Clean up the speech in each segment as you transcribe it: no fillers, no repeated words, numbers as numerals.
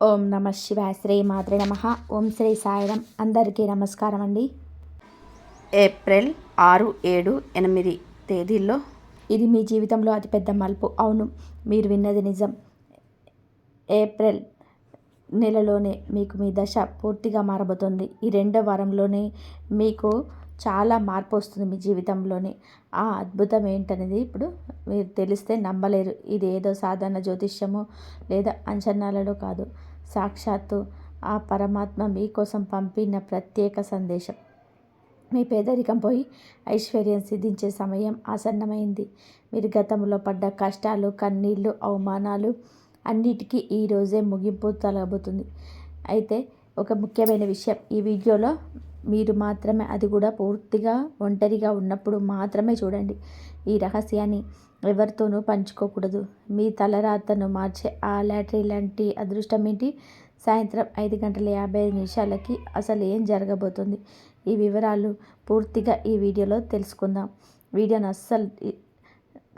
ఓం నమ శివాయ. శ్రీ మాత్రే నమ. ఓం శ్రీ సాయిరం. అందరికీ నమస్కారం అండి. ఏప్రిల్ 6, 7, 8 తేదీల్లో ఇది మీ జీవితంలో అతిపెద్ద మలుపు. అవును, మీరు విన్నది నిజం. ఏప్రిల్ నెలలోనే మీకు మీ దశ పూర్తిగా మారబోతుంది. ఈ 2వ వారంలోనే మీకు చాలా మార్పు వస్తుంది మీ జీవితంలోని. ఆ అద్భుతం ఏంటనేది ఇప్పుడు మీరు తెలిస్తే నమ్మలేరు. ఇది ఏదో సాధారణ జ్యోతిష్యమో లేదా అంచనాలలో కాదు. సాక్షాత్తు ఆ పరమాత్మ మీకోసం పంపిన ప్రత్యేక సందేశం. మీ పేదరికం పోయి ఐశ్వర్యం సిద్ధించే సమయం ఆసన్నమైంది. మీరు గతంలో పడ్డ కష్టాలు, కన్నీళ్ళు, అవమానాలు అన్నిటికీ ఈరోజే ముగింపు తలబోతుంది. అయితే ఒక ముఖ్యమైన విషయం, ఈ వీడియోలో మీరు మాత్రమే, అది కూడా పూర్తిగా ఒంటరిగా ఉన్నప్పుడు మాత్రమే చూడండి. ఈ రహస్యాన్ని ఎవరితోనూ పంచుకోకూడదు. మీ తలరాతను మార్చే ఆ లాటరీ లాంటి అదృష్టం ఏంటి? సాయంత్రం 5:55 అసలు ఏం జరగబోతుంది? ఈ వివరాలు పూర్తిగా ఈ వీడియోలో తెలుసుకుందాం. వీడియోను అస్సలు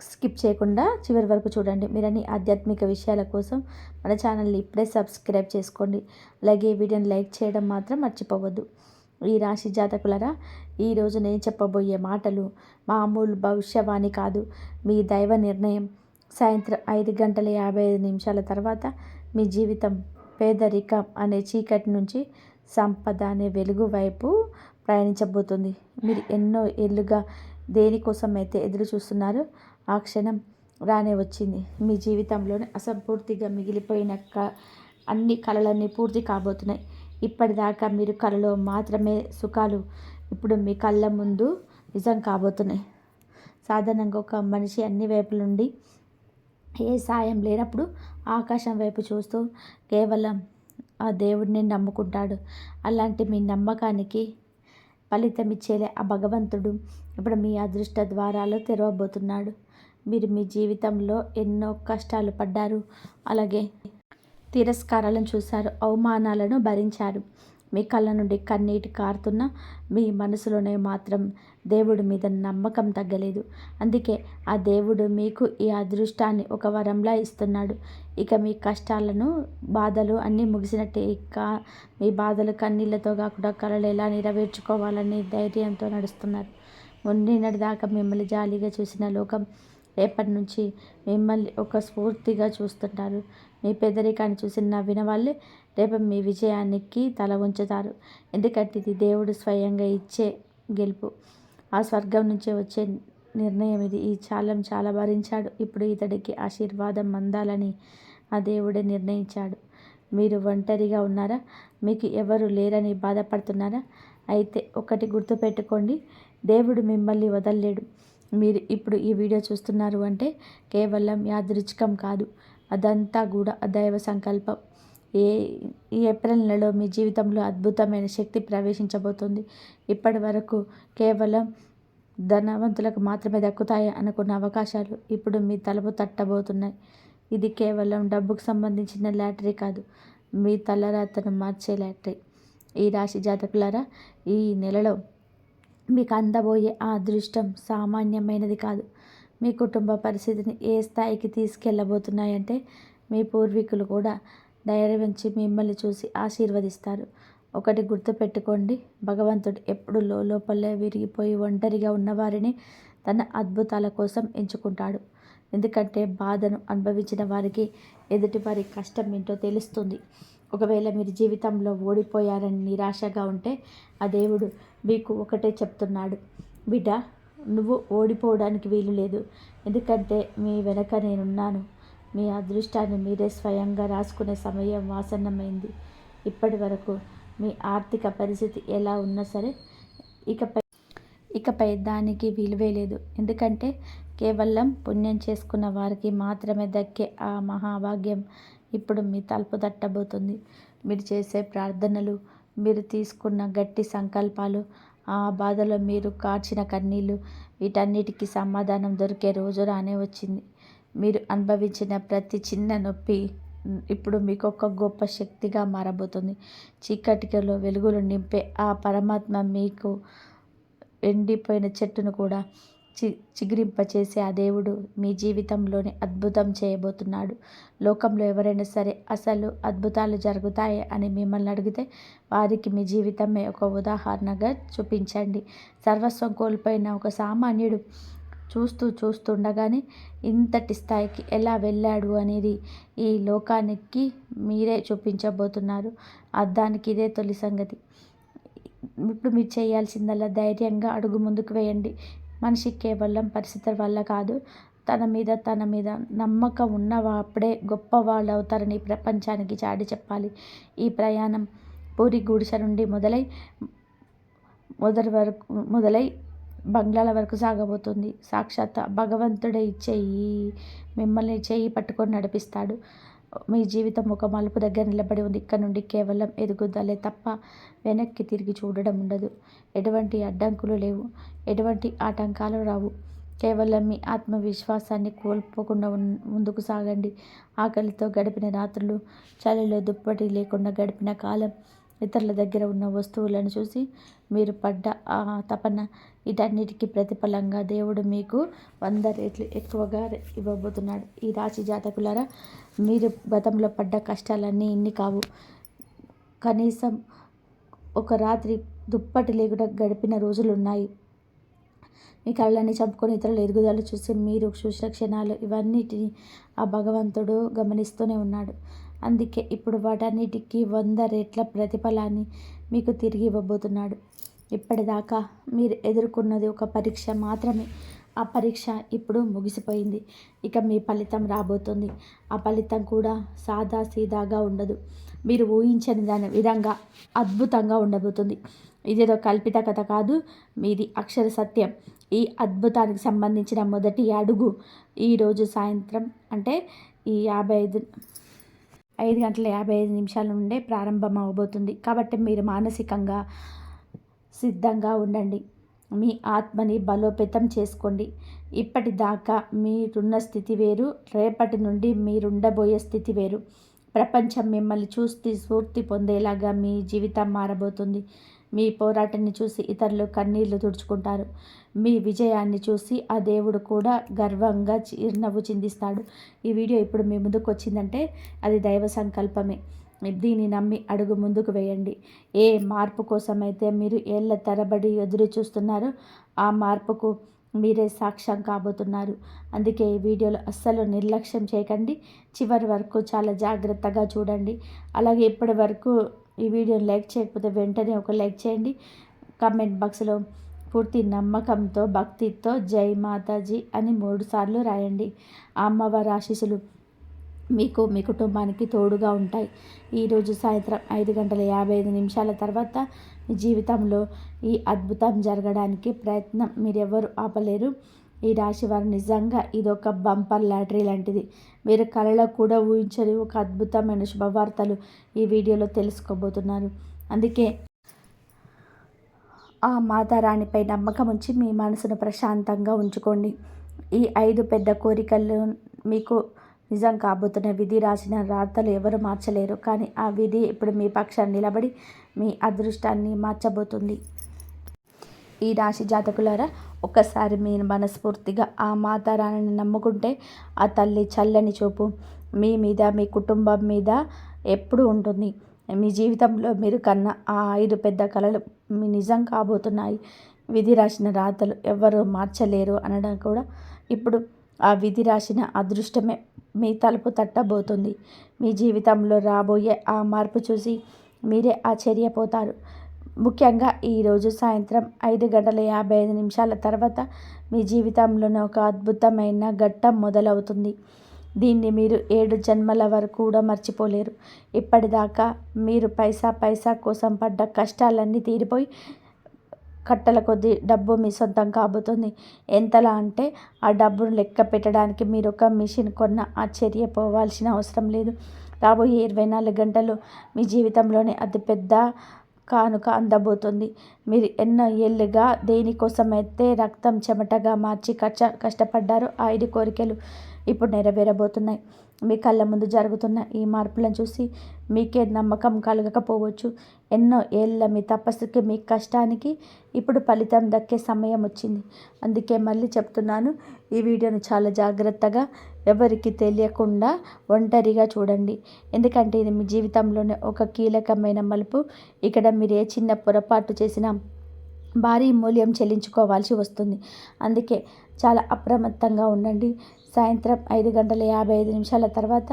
స్కిప్ చేయకుండా చివరి వరకు చూడండి. మీరన్ని ఆధ్యాత్మిక విషయాల కోసం మన ఛానల్ని ఇప్పుడే సబ్స్క్రైబ్ చేసుకోండి. అలాగే వీడియోని లైక్ చేయడం మాత్రం మర్చిపోవద్దు. ఈ రాశి జాతకులరా, ఈరోజు నేను చెప్పబోయే మాటలు మామూలు భవిష్యవాణి కాదు, మీ దైవ నిర్ణయం. సాయంత్రం 5:55 తర్వాత మీ జీవితం పేదరికం అనే చీకటి నుంచి సంపద అనే వెలుగు వైపు ప్రయాణించబోతుంది. మీరు ఎన్నో ఏళ్ళుగా దేనికోసం అయితే ఎదురు చూస్తున్నారో ఆ క్షణం రానే వచ్చింది. మీ జీవితంలోనే అసంపూర్తిగా మిగిలిపోయిన అన్ని కలలన్నీ పూర్తి కాబోతున్నాయి. ఇప్పటిదాకా మీరు కలలో మాత్రమే సుఖాలు ఇప్పుడు మీ కళ్ళ ముందు నిజం కాబోతున్నాయి. సాధారణంగా ఒక మనిషి అన్ని వైపుల నుండి ఏ సాయం లేనప్పుడు ఆకాశం వైపు చూస్తూ కేవలం ఆ దేవుడిని నమ్ముకుంటాడు. అలాంటి మీ నమ్మకానికి ఫలితం ఇచ్చేలే ఆ భగవంతుడు ఇప్పుడు మీ అదృష్ట ద్వారాలు తెరవబోతున్నాడు. మీరు మీ జీవితంలో ఎన్నో కష్టాలు పడ్డారు, అలాగే తిరస్కారాలను చూశారు, అవమానాలను భరించారు. మీ కళ్ళ నుండి కన్నీటి కారుతున్న మీ మనసులోనే మాత్రం దేవుడి మీద నమ్మకం తగ్గలేదు. అందుకే ఆ దేవుడు మీకు ఈ అదృష్టాన్ని ఒక వరంలా ఇస్తున్నాడు. ఇక మీ కష్టాలను, బాధలు అన్నీ ముగిసినట్టే. ఇక మీ బాధలు కన్నీళ్లతో కాకుండా కలలు ఎలా నెరవేర్చుకోవాలని ధైర్యంతో నడుస్తున్నారు. మొన్నటి దాకా మిమ్మల్ని జాలిగా చూసిన లోకం రేపటి నుంచి మిమ్మల్ని ఒక స్ఫూర్తిగా చూస్తుంటారు. మీ పేదరికాన్ని చూసి నవ్విన వాళ్ళే రేపు మీ విజయానికి తల ఉంచుతారు. ఎందుకంటే ఇది దేవుడు స్వయంగా ఇచ్చే గెలుపు. ఆ స్వర్గం నుంచే వచ్చే నిర్ణయం ఇది. ఈ చాలా భరించాడు. ఇప్పుడు ఇతడికి ఆశీర్వాదం అందాలని ఆ దేవుడే నిర్ణయించాడు. మీరు ఒంటరిగా ఉన్నారా? మీకు ఎవరు లేరని బాధపడుతున్నారా? అయితే ఒకటి గుర్తుపెట్టుకోండి, దేవుడు మిమ్మల్ని వదలలేడు. మీరు ఇప్పుడు ఈ వీడియో చూస్తున్నారు అంటే కేవలం యాదృచ్ఛికం కాదు, అదంతా కూడా దైవ సంకల్పం. ఈ ఏప్రిల్ నెలలో మీ జీవితంలో అద్భుతమైన శక్తి ప్రవేశించబోతుంది. ఇప్పటి వరకు కేవలం ధనవంతులకు మాత్రమే దక్కుతాయి అనుకున్న అవకాశాలు ఇప్పుడు మీ తలుపు తట్టబోతున్నాయి. ఇది కేవలం డబ్బుకు సంబంధించిన లాటరీ కాదు, మీ తలరాతను మార్చే లాటరీ. ఈ రాశి జాతకులారా, ఈ నెలలో మీకు అందబోయే ఆ అదృష్టం సామాన్యమైనది కాదు. మీ కుటుంబ పరిస్థితిని ఏ స్థాయికి తీసుకెళ్ళబోతున్నాయంటే మీ పూర్వీకులు కూడా ధైర్యవంచి మిమ్మల్ని చూసి ఆశీర్వదిస్తారు. ఒకటి గుర్తుపెట్టుకోండి, భగవంతుడు ఎప్పుడు లోపలే విరిగిపోయి ఒంటరిగా ఉన్నవారిని తన అద్భుతాల కోసం ఎంచుకుంటాడు. ఎందుకంటే బాధను అనుభవించిన వారికి ఎదుటి వారి కష్టం ఏంటో తెలుస్తుంది. ఒకవేళ మీరు జీవితంలో ఓడిపోయారని నిరాశగా ఉంటే ఆ దేవుడు మీకు ఒకటే చెప్తున్నాడు, బిడ్డ, నువ్వు ఓడిపోవడానికి వీలు లేదు. ఎందుకంటే మీ వెనక నేనున్నాను. మీ అదృష్టాన్ని మీరే స్వయంగా రాసుకునే సమయం ఆసన్నమైంది. ఇప్పటి వరకు మీ ఆర్థిక పరిస్థితి ఎలా ఉన్నా సరే ఇకపై దానికి విలువే లేదు. ఎందుకంటే కేవలం పుణ్యం చేసుకున్న వారికి మాత్రమే దక్కే ఆ మహాభాగ్యం ఇప్పుడు మీ తలుపు తట్టబోతుంది. మీరు చేసే ప్రార్థనలు, మీరు తీసుకున్న గట్టి సంకల్పాలు, ఆ బాధలో మీరు కార్చిన కన్నీళ్ళు, వీటన్నిటికీ సమాధానం దొరికే రోజు రానే వచ్చింది. మీరు అనుభవించిన ప్రతి చిన్న నొప్పి ఇప్పుడు మీకు ఒక గొప్ప శక్తిగా మారబోతుంది. చీకటిలో వెలుగులు నింపే ఆ పరమాత్మ మీకు ఎండిపోయిన చెట్టును కూడా చిగురింపచేసే ఆ దేవుడు మీ జీవితంలోనే అద్భుతం చేయబోతున్నాడు. లోకంలో ఎవరైనా సరే అసలు అద్భుతాలు జరుగుతాయి అని మిమ్మల్ని అడిగితే వారికి మీ జీవితమే ఒక ఉదాహరణగా చూపించండి. సర్వస్వం కోల్పోయిన ఒక సామాన్యుడు చూస్తుండగానే ఇంతటి స్థాయికి ఎలా వెళ్ళాడు అనేది ఈ లోకానికి మీరే చూపించబోతున్నారు. దానికి ఇదే తొలి సంగతి. ఇప్పుడు మీరు చేయాల్సిందల్లా ధైర్యంగా అడుగు ముందుకు వేయండి. మనిషి కేవలం పరిస్థితుల వల్ల కాదు, తన మీద నమ్మకం ఉన్నవాప్పుడే గొప్పవాళ్ళు అవుతారని ప్రపంచానికి చాటి చెప్పాలి. ఈ ప్రయాణం పూరి గుడిసె నుండి మొదలై బంగ్లాల వరకు సాగబోతుంది. సాక్షాత్ భగవంతుడే మిమ్మల్ని చేయి పట్టుకొని నడిపిస్తాడు. మీ జీవితం ఒక మలుపు దగ్గర నిలబడి ఉంది. ఇక్కడ నుండి కేవలం ఎదుగుదలే తప్ప వెనక్కి తిరిగి చూడడం ఉండదు. ఎటువంటి అడ్డంకులు లేవు, ఎటువంటి ఆటంకాలు రావు. కేవలం మీ ఆత్మవిశ్వాసాన్ని కోల్పోకుండా ముందుకు సాగండి. ఆకలితో గడిపిన రాత్రులు, చలిలో దుప్పటి లేకుండా గడిపిన కాలం, ఇతరుల దగ్గర ఉన్న వస్తువులను చూసి మీరు పడ్డ ఆ తపన, వీటన్నిటికీ ప్రతిఫలంగా దేవుడు మీకు 100 రెట్లు ఎక్కువగా ఇవ్వబోతున్నాడు. ఈ రాశి జాతకులారా, మీరు గతంలో పడ్డ కష్టాలన్నీ ఇన్ని కావు. కనీసం ఒక రాత్రి దుప్పటి లేకుండా గడిపిన రోజులున్నాయి. మీ కళ్ళని చంపుకొని ఇతరుల ఎదుగుదల చూసి మీరు చూసిన క్షణాలు, ఇవన్నిటిని ఆ భగవంతుడు గమనిస్తూనే ఉన్నాడు. అందుకే ఇప్పుడు వాటన్నిటికీ 100 రెట్ల ప్రతిఫలాన్ని మీకు తిరిగి ఇవ్వబోతున్నాడు. ఇప్పటిదాకా మీరు ఎదుర్కొన్నది ఒక పరీక్ష మాత్రమే. ఆ పరీక్ష ఇప్పుడు ముగిసిపోయింది. ఇక మీ ఫలితం రాబోతుంది. ఆ ఫలితం కూడా సాదాసీదాగా ఉండదు. మీరు ఊహించని దాని విధంగా అద్భుతంగా ఉండబోతుంది. ఇదేదో కల్పిత కథ కాదు, మీది అక్షర సత్యం. ఈ అద్భుతానికి సంబంధించిన మొదటి అడుగు ఈరోజు సాయంత్రం అంటే ఈ 5:55 నుండే ప్రారంభం అవబోతుంది. కాబట్టి మీరు మానసికంగా సిద్ధంగా ఉండండి. మీ ఆత్మని బలోపేతం చేసుకోండి. ఇప్పటిదాకా మీరున్న స్థితి వేరు, రేపటి నుండి మీరుండబోయే స్థితి వేరు. ప్రపంచం మిమ్మల్ని చూసి స్ఫూర్తి పొందేలాగా మీ జీవితం మారబోతుంది. మీ పోరాటాన్ని చూసి ఇతరులు కన్నీళ్లు తుడుచుకుంటారు. మీ విజయాన్ని చూసి ఆ దేవుడు కూడా గర్వంగా చిరునవ్వు చిందిస్తాడు. ఈ వీడియో ఇప్పుడు మీ ముందుకు వచ్చిందంటే అది దైవ సంకల్పమే. దీన్ని నమ్మి అడుగు ముందుకు వేయండి. ఏ మార్పు కోసమైతే మీరు ఏళ్ల తరబడి ఎదురు చూస్తున్నారో ఆ మార్పుకు మీరే సాక్ష్యం కాబోతున్నారు. అందుకే ఈ వీడియోలో అస్సలు నిర్లక్ష్యం చేయకండి. చివరి వరకు చాలా జాగ్రత్తగా చూడండి. అలాగే ఇప్పటి వరకు ఈ వీడియోని లైక్ చేయకపోతే వెంటనే ఒక లైక్ చేయండి. కామెంట్ బాక్స్లో పూర్తి నమ్మకంతో, భక్తితో జై మాతాజీ అని 3 సార్లు రాయండి. ఆ అమ్మవారి ఆశీస్సులు మీకు, మీ కుటుంబానికి తోడుగా ఉంటాయి. ఈరోజు సాయంత్రం 5:55 తర్వాత మీ జీవితంలో ఈ అద్భుతం జరగడానికి ప్రయత్నం మీరెవరు ఆపలేరు. ఈ రాశి వారు నిజంగా ఇదొక బంపర్ లాటరీ లాంటిది. మీరు కలలో కూడా ఊహించని ఒక అద్భుతమైన శుభవార్తలు ఈ వీడియోలో తెలుసుకోబోతున్నారు. అందుకే ఆ మాతారాణిపై నమ్మకం ఉంచి మీ మనసును ప్రశాంతంగా ఉంచుకోండి. ఈ 5 పెద్ద కోరికలు మీకు నిజం కాబోతున్న విధి రాసిన రాతలు ఎవరు మార్చలేరు. కానీ ఆ విధి ఇప్పుడు మీ పక్షాన్ని నిలబడి మీ అదృష్టాన్ని మార్చబోతుంది. ఈ రాశి జాతకులారా, ఒక్కసారి మీరు మనస్ఫూర్తిగా ఆ మాతారాణిని నమ్ముకుంటే ఆ తల్లి చల్లని చూపు మీ మీద, మీ కుటుంబం మీద ఎప్పుడూ ఉంటుంది. మీ జీవితంలో మీరు కన్న ఆ 5 పెద్ద కలలు మీ నిజం కాబోతున్నాయి. విధి రాసిన రాతలు ఎవరు మార్చలేరు అనడం కూడా ఇప్పుడు ఆ విధి రాసిన అదృష్టమే మీ తలుపు తట్టబోతుంది. మీ జీవితంలో రాబోయే ఆ మార్పు చూసి మీరే ఆశ్చర్యపోతారు. ముఖ్యంగా ఈరోజు సాయంత్రం 5:55 తర్వాత మీ జీవితంలోనే ఒక అద్భుతమైన ఘట్టం మొదలవుతుంది. దీన్ని మీరు 7 జన్మల వరకు కూడా మర్చిపోలేరు. ఇప్పటిదాకా మీరు పైసా కోసం పడ్డ కష్టాలన్నీ తీరిపోయి కట్టల కొద్దీ డబ్బు మీ సొంతం కాబోతుంది. ఎంతలా అంటే ఆ డబ్బును లెక్క పెట్టడానికి మీరు ఒక మిషన్ కొన్న ఆశ్చర్యపోవాల్సిన అవసరం లేదు. రాబోయే 24 గంటలు మీ జీవితంలోనే అతిపెద్ద కానుక అందబోతుంది. మీరు ఎన్నో ఏళ్ళుగా దేనికోసమైతే రక్తం చెమటగా మార్చి కష్టపడ్డారో ఆ 5 కోరికలు ఇప్పుడు నెరవేరబోతున్నాయి. మీ కళ్ళ ముందు జరుగుతున్న ఈ మార్పులను చూసి మీకే నమ్మకం కలగకపోవచ్చు. ఎన్నో ఏళ్ళ మీ తపస్సుకి, మీ కష్టానికి ఇప్పుడు ఫలితం దక్కే సమయం వచ్చింది. అందుకే మళ్ళీ చెప్తున్నాను, ఈ వీడియోని చాలా జాగ్రత్తగా, ఎవరికి తెలియకుండా ఒంటరిగా చూడండి. ఎందుకంటే ఇది మీ జీవితంలోనే ఒక కీలకమైన మలుపు. ఇక్కడ మీరు ఏ చిన్న పొరపాటు చేసినా భారీ మూల్యం చెల్లించుకోవాల్సి వస్తుంది. అందుకే చాలా అప్రమత్తంగా ఉండండి. సాయంత్రం 5:55 తర్వాత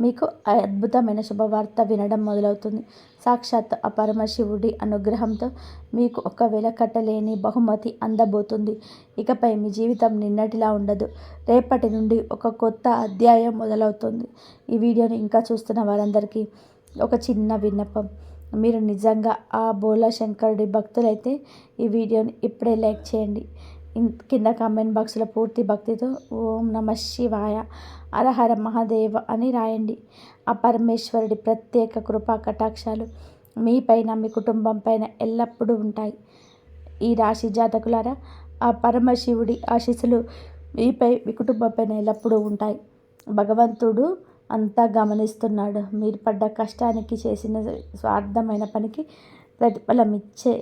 మీకు అద్భుతమైన శుభవార్త వినడం మొదలవుతుంది. సాక్షాత్ ఆ పరమశివుడి అనుగ్రహంతో మీకు ఒక వెలకట్టలేని బహుమతి అందబోతుంది. ఇకపై మీ జీవితం నిన్నటిలా ఉండదు. రేపటి నుండి ఒక కొత్త అధ్యాయం మొదలవుతుంది. ఈ వీడియోని ఇంకా చూస్తున్న వారందరికీ ఒక చిన్న విన్నపం. మీరు నిజంగా ఆ బోలా శంకరుడి భక్తులైతే ఈ వీడియోని ఇప్పుడే లైక్ చేయండి. కింద కామెంట్ బాక్స్లో పూర్తి భక్తితో ఓం నమ శివాయ, హరహర మహాదేవ అని రాయండి. ఆ పరమేశ్వరుడి ప్రత్యేక కృపా కటాక్షాలు మీపైన, మీ కుటుంబం పైన ఎల్లప్పుడూ ఉంటాయి. ఈ రాశి జాతకులారా, ఆ పరమశివుడి ఆశీస్సులు మీపై, మీ కుటుంబం పైన ఎల్లప్పుడూ ఉంటాయి. భగవంతుడు అంతా గమనిస్తున్నాడు. మీరు పడ్డ కష్టానికి, చేసిన స్వార్థమైన పనికి ప్రతిఫలం ఇచ్చే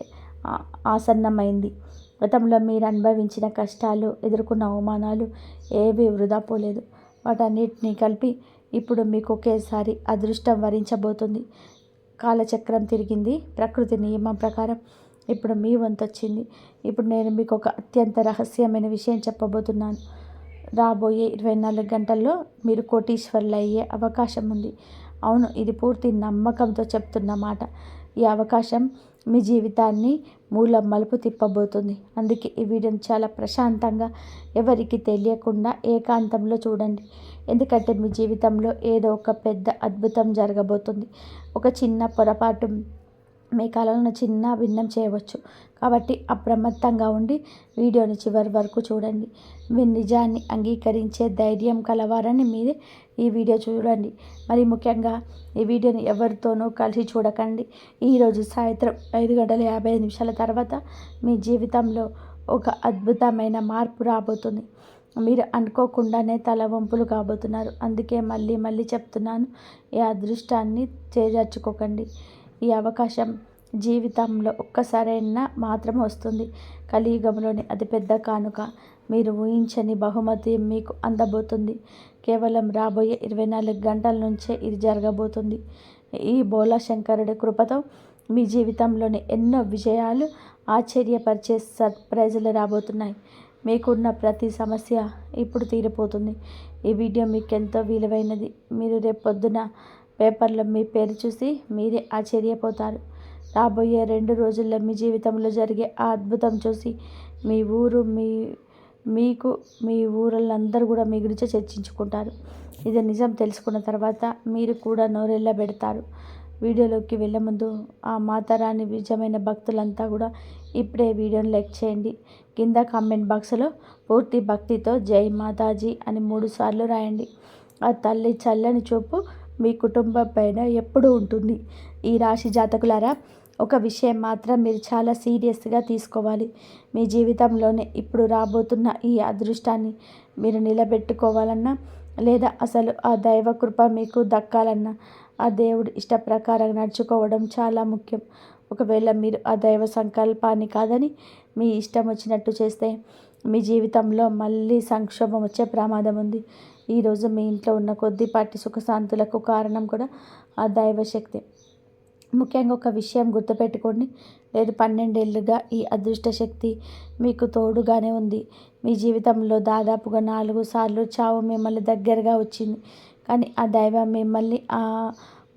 ఆసన్నమైంది. గతంలో మీరు అనుభవించిన కష్టాలు, ఎదుర్కొన్న అవమానాలు ఏవీ వృధా పోలేదు. వాటన్నిటినీ కలిపి ఇప్పుడు మీకు ఒకేసారి అదృష్టం వరించబోతుంది. కాలచక్రం తిరిగింది. ప్రకృతి నియమం ప్రకారం ఇప్పుడు మీ వంతు వచ్చింది. ఇప్పుడు నేను మీకు ఒక అత్యంత రహస్యమైన విషయం చెప్పబోతున్నాను. రాబోయే 24 గంటల్లో మీరు కోటీశ్వరులు అయ్యే అవకాశం ఉంది. అవును, ఇది పూర్తి నమ్మకంతో చెప్తున్న మాట. ఈ అవకాశం మీ జీవితాన్ని మూల మలుపు తిప్పబోతుంది. అందుకే ఈ వీడియోని చాలా ప్రశాంతంగా, ఎవరికి తెలియకుండా ఏకాంతంలో చూడండి. ఎందుకంటే మీ జీవితంలో ఏదో ఒక పెద్ద అద్భుతం జరగబోతుంది. ఒక చిన్న పొరపాటు మీ కళలను చిన్న భిన్నం చేయవచ్చు. కాబట్టి అప్రమత్తంగా ఉండి వీడియోని చివరి వరకు చూడండి. మీ నిజాన్ని అంగీకరించే ధైర్యం కలవారని మీరే ఈ వీడియో చూడండి. మరి ముఖ్యంగా ఈ వీడియోని ఎవరితోనూ కలిసి చూడకండి. ఈరోజు సాయంత్రం 5:55 తర్వాత మీ జీవితంలో ఒక అద్భుతమైన మార్పు రాబోతుంది. మీరు అనుకోకుండానే తలవంపులు కాబోతున్నారు. అందుకే మళ్ళీ మళ్ళీ చెప్తున్నాను, ఈ అదృష్టాన్ని చేజార్చుకోకండి. ఈ అవకాశం జీవితంలో ఒక్కసారైనా మాత్రం వస్తుంది. కలియుగంలోని అతిపెద్ద కానుక, మీరు ఊహించని బహుమతి మీకు అందబోతుంది. కేవలం రాబోయే 24 గంటల నుంచే ఇది జరగబోతుంది. ఈ బోలా శంకరుడి కృపతో మీ జీవితంలోని ఎన్నో విజయాలు, ఆశ్చర్యపరిచే సర్ప్రైజులు రాబోతున్నాయి. మీకున్న ప్రతి సమస్య ఇప్పుడు తీరిపోతుంది. ఈ వీడియో మీకు ఎంతో విలువైనది. మీరు రేపు పొద్దున పేపర్లో మీ పేరు చూసి మీరే ఆశ్చర్యపోతారు. రాబోయే 2 రోజుల్లో మీ జీవితంలో జరిగే ఆ అద్భుతం చూసి మీ ఊరు, మీ ఊరోళ్ళందరూ కూడా మీ గురించి చర్చించుకుంటారు. ఇది నిజం తెలుసుకున్న తర్వాత మీరు కూడా నోరెళ్ళబెడతారు. వీడియోలోకి వెళ్ళే ముందు ఆ మాతారాణి నిజమైన భక్తులంతా కూడా ఇప్పుడే వీడియోని లైక్ చేయండి. కింద కామెంట్ బాక్స్లో పూర్తి భక్తితో జై మాతాజీ అని 3 సార్లు రాయండి. ఆ తల్లి చల్లని చూపు మీ కుటుంబం పైన ఎప్పుడూ ఉంటుంది. ఈ రాశి జాతకులారా, ఒక విషయం మాత్రం మీరు చాలా సీరియస్గా తీసుకోవాలి. మీ జీవితంలోనే ఇప్పుడు రాబోతున్న ఈ అదృష్టాన్ని మీరు నిలబెట్టుకోవాలన్నా, లేదా అసలు ఆ దైవ కృప మీకు దక్కాలన్నా, ఆ దేవుడి ఇష్ట ప్రకారం నడుచుకోవడం చాలా ముఖ్యం. ఒకవేళ మీరు ఆ దైవ సంకల్పాన్ని కాదని మీ ఇష్టం వచ్చినట్టు చేస్తే మీ జీవితంలో మళ్ళీ సంక్షోభం వచ్చే ప్రమాదం ఉంది. ఈరోజు మీ ఇంట్లో ఉన్న కొద్దిపాటి సుఖశాంతులకు కారణం కూడా ఆ దైవశక్తి. ముఖ్యంగా ఒక విషయం గుర్తుపెట్టుకోండి, లేదు 12 ఏళ్ళుగా ఈ అదృష్ట శక్తి మీకు తోడుగానే ఉంది. మీ జీవితంలో దాదాపుగా 4 సార్లు చావు మిమ్మల్ని దగ్గరగా వచ్చింది. కానీ ఆ దైవం మిమ్మల్ని ఆ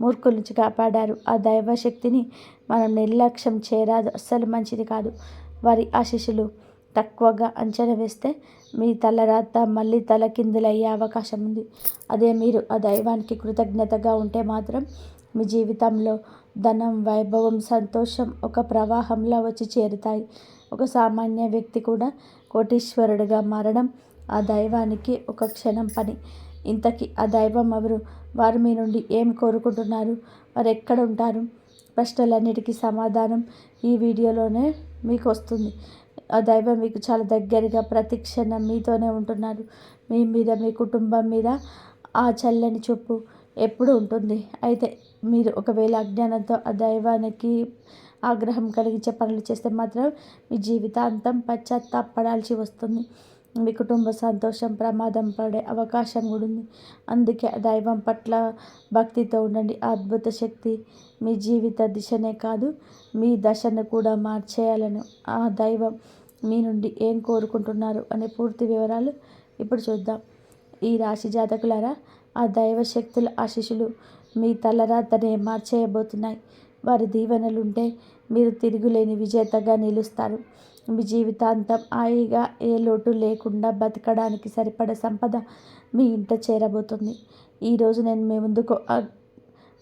మూర్ఖుల నుంచి కాపాడారు. ఆ దైవశక్తిని మనం నిర్లక్ష్యం చేయరాదు, అస్సలు మంచిది కాదు. వారి ఆశీస్సులు తక్కువగా అంచనా వేస్తే మీ తలరాత మళ్ళీ తలకిందులయ్యే అవకాశం ఉంది. అదే మీరు ఆ దైవానికి కృతజ్ఞతగా ఉంటే మాత్రం మీ జీవితంలో ధనం, వైభవం, సంతోషం ఒక ప్రవాహంలా వచ్చి చేరుతాయి. ఒక సామాన్య వ్యక్తి కూడా కోటీశ్వరుడిగా మారడం ఆ దైవానికి ఒక క్షణం పని. ఇంతకీ ఆ దైవం ఎవరు? వారు మీ నుండి ఏం కోరుకుంటున్నారు? వారు ఎక్కడ ఉంటారు? ప్రశ్నలన్నిటికీ సమాధానం ఈ వీడియోలోనే మీకు వస్తుంది. ఆ దైవం మీకు చాలా దగ్గరగా ప్రతి క్షణం మీతోనే ఉంటున్నారు. మీ మీద, మీ కుటుంబం మీద ఆ చల్లని చూపు ఎప్పుడు ఉంటుంది. అయితే మీరు ఒకవేళ అజ్ఞానంతో ఆ దైవానికి ఆగ్రహం కలిగించే పనులు చేస్తే మాత్రం మీ జీవితాంతం పశ్చాత్తాపడాల్సి వస్తుంది. మీ కుటుంబ సంతోషం ప్రమాదం పడే అవకాశం కూడా ఉంది. అందుకే ఆ దైవం పట్ల భక్తితో ఉండండి. ఆ అద్భుత శక్తి మీ జీవిత దిశనే కాదు, మీ దశను కూడా మార్చేయాలను ఆ దైవం మీ నుండి ఏం కోరుకుంటున్నారు అనే పూర్తి వివరాలు ఇప్పుడు చూద్దాం. ఈ రాశి జాతకులారా, ఆ దైవ శక్తుల ఆశీస్సులు మీ తలరాతనే మార్చేయబోతున్నాయి. వారి దీవెనలుంటే మీరు తిరుగులేని విజేతగా నిలుస్తారు. మీ జీవితాంతం హాయిగా ఏ లోటు లేకుండా బతకడానికి సరిపడ సంపద మీ ఇంట చేరబోతుంది. ఈరోజు నేను మీ ముందుకు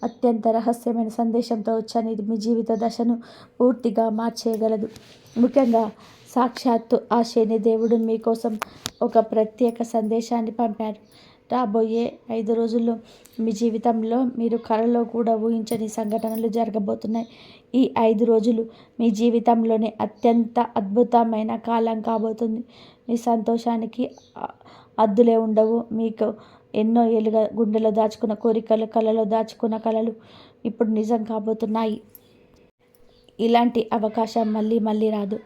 అత్యంత రహస్యమైన సందేశంతో వచ్చాను. ఇది మీ జీవిత దశను పూర్తిగా మార్చేయగలదు. ముఖ్యంగా సాక్షాత్తు ఆ శనిదేవుడు మీకోసం ఒక ప్రత్యేక సందేశాన్ని పంపారు. రాబోయే 5 రోజుల్లో మీ జీవితంలో మీరు కలలో కూడా ఊహించని సంఘటనలు జరగబోతున్నాయి. ఈ 5 రోజులు మీ జీవితంలోనే అత్యంత అద్భుతమైన కాలం కాబోతుంది. మీ సంతోషానికి హద్దులే ఉండవు. మీకు ఎన్నో ఏళ్ళుగా గుండెలో దాచుకున్న కోరికలు, కలలో దాచుకున్న కలలు ఇప్పుడు నిజం కాబోతున్నాయి. ఇలాంటి అవకాశం మళ్ళీ రాదు.